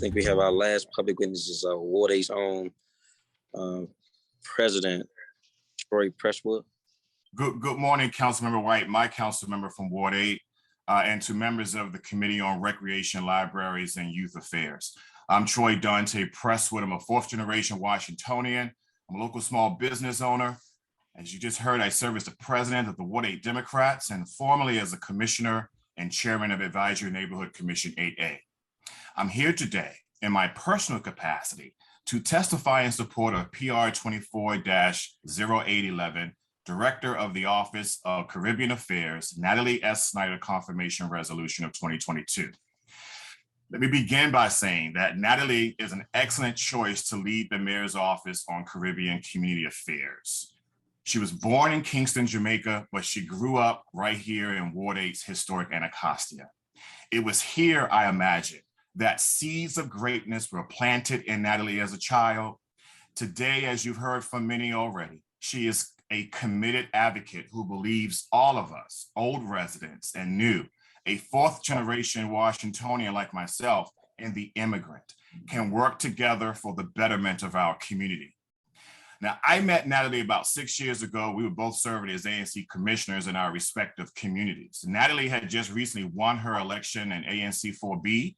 think we have our last public witnesses, Ward 8's own President, Donte Prestwood. Good morning, Councilmember White, my council member from Ward 8, and to members of the Committee on Recreation, Libraries, and Youth Affairs. I'm Troy Donte Prestwood. I'm a fourth-generation Washingtonian. I'm a local small business owner. As you just heard, I serve as the president of the Ward 8 Democrats and formerly as a commissioner and chairman of Advisory Neighborhood Commission 8A. I'm here today in my personal capacity to testify in support of PR 24-0811, Director of the Office of Caribbean Affairs, Natalee S. Snyder Confirmation Resolution of 2022. Let me begin by saying that Natalee is an excellent choice to lead the mayor's office on Caribbean community affairs. She was born in Kingston, Jamaica, but she grew up right here in Ward 8's historic Anacostia. It was here, I imagine, that seeds of greatness were planted in Natalee as a child. Today, as you've heard from many already, she is a committed advocate who believes all of us, old residents and new, a fourth generation Washingtonian like myself and the immigrant, can work together for the betterment of our community. Now, I met Natalee about 6 years ago. We were both serving as ANC commissioners in our respective communities. Natalee had just recently won her election in ANC 4B,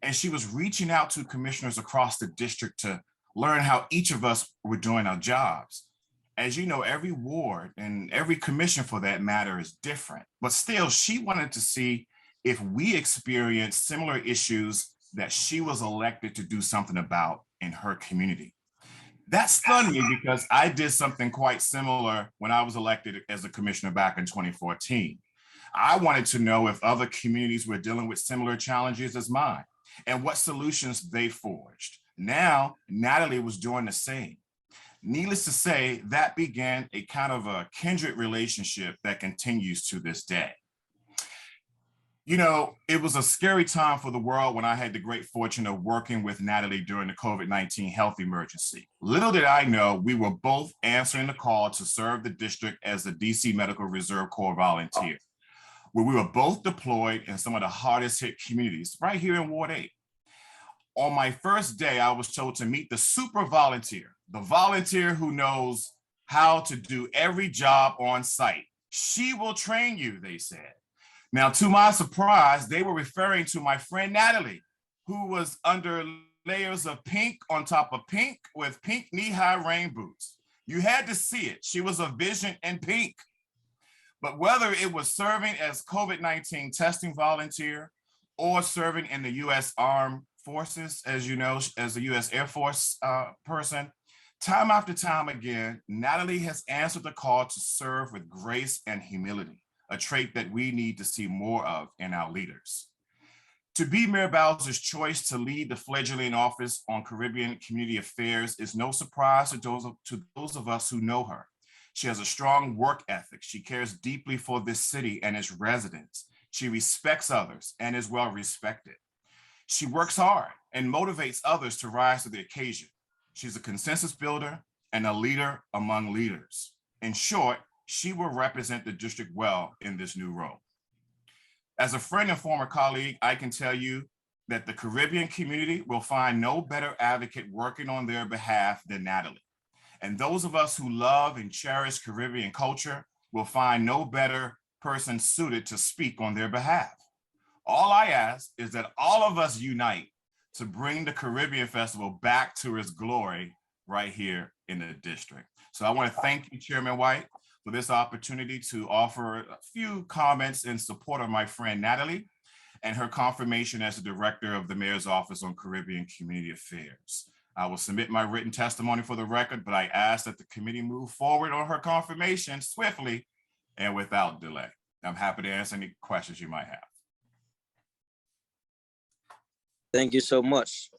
and she was reaching out to commissioners across the district to learn how each of us were doing our jobs. As you know, every ward and every commission for that matter is different, but still she wanted to see if we experienced similar issues that she was elected to do something about in her community. That stunned me because I did something quite similar when I was elected as a commissioner back in 2014. I wanted to know if other communities were dealing with similar challenges as mine and what solutions they forged. Now, Natalee was doing the same. Needless to say, that began a kind of a kindred relationship that continues to this day. You know, it was a scary time for the world when I had the great fortune of working with Natalee during the COVID-19 health emergency. Little did I know we were both answering the call to serve the district as the DC Medical Reserve Corps volunteer, where we were both deployed in some of the hardest hit communities right here in Ward 8. On my first day, I was told to meet the super volunteer, the volunteer who knows how to do every job on site. She will train you, they said. Now, to my surprise, they were referring to my friend Natalee, who was under layers of pink on top of pink with pink knee-high rain boots. You had to see it. She was a vision in pink. But whether it was serving as COVID-19 testing volunteer or serving in the U.S. Armed Forces, as you know, as a U.S. Air Force person, time after time again, Natalee has answered the call to serve with grace and humility, a trait that we need to see more of in our leaders. To be Mayor Bowser's choice to lead the fledgling office on Caribbean community affairs is no surprise to those of us who know her. She has a strong work ethic. She cares deeply for this city and its residents. She respects others and is well respected. She works hard and motivates others to rise to the occasion. She's a consensus builder and a leader among leaders. In short, she will represent the district well in this new role. As a friend and former colleague, I can tell you that the Caribbean community will find no better advocate working on their behalf than Natalee. And those of us who love and cherish Caribbean culture will find no better person suited to speak on their behalf. All I ask is that all of us unite to bring the Caribbean Festival back to its glory right here in the district. So I want to thank you, Chairman White, for this opportunity to offer a few comments in support of my friend Natalee and her confirmation as the Director of the Mayor's Office on Caribbean Community Affairs. I will submit my written testimony for the record, but I ask that the committee move forward on her confirmation swiftly and without delay. I'm happy to answer any questions you might have. Thank you so much.